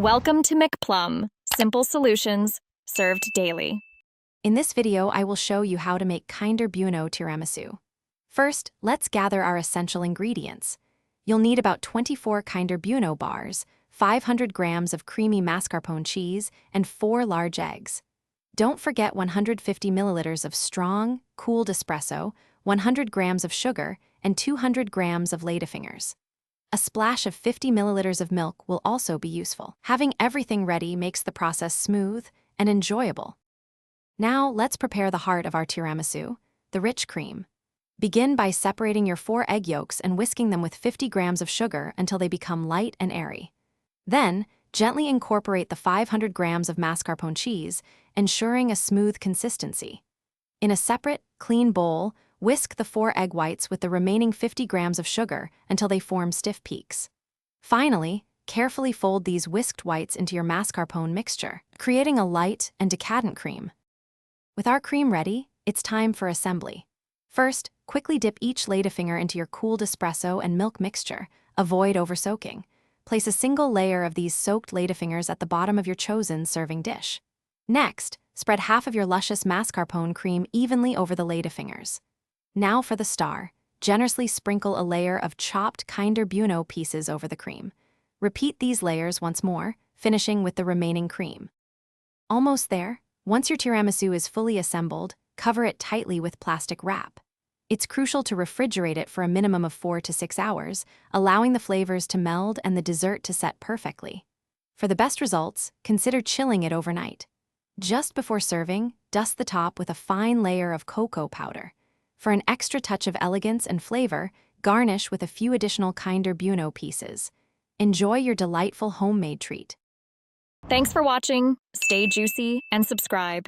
Welcome to McPlum, simple solutions served daily. In this video, I will show you how to make Kinder Bueno tiramisu. First, let's gather our essential ingredients. You'll need about 24 Kinder Bueno bars, 500 grams of creamy mascarpone cheese, and 4 large eggs. Don't forget 150 milliliters of strong, cooled espresso, 100 grams of sugar, and 200 grams of Ladyfingers. A splash of 50 milliliters of milk will also be useful. Having everything ready makes the process smooth and enjoyable. Now, let's prepare the heart of our tiramisu, the rich cream. Begin by separating your 4 egg yolks and whisking them with 50 grams of sugar until they become light and airy. Then, gently incorporate the 500 grams of mascarpone cheese, ensuring a smooth consistency. In a separate, clean bowl, whisk the 4 egg whites with the remaining 50 grams of sugar until they form stiff peaks. Finally, carefully fold these whisked whites into your mascarpone mixture, creating a light and decadent cream. With our cream ready, it's time for assembly. First, quickly dip each Ladyfinger into your cooled espresso and milk mixture. Avoid oversoaking. Place a single layer of these soaked Ladyfingers at the bottom of your chosen serving dish. Next, spread half of your luscious mascarpone cream evenly over the Ladyfingers. Now for the star, generously sprinkle a layer of chopped Kinder Bueno pieces over the cream. Repeat these layers once more, finishing with the remaining cream. Almost there. Once your tiramisu is fully assembled, cover it tightly with plastic wrap. It's crucial to refrigerate it for a minimum of 4 to 6 hours, allowing the flavors to meld and the dessert to set perfectly. For the best results, consider chilling it overnight. Just before serving, dust the top with a fine layer of cocoa powder. For an extra touch of elegance and flavor, garnish with a few additional Kinder Bueno pieces. Enjoy your delightful homemade treat. Thanks for watching. Stay juicy and subscribe.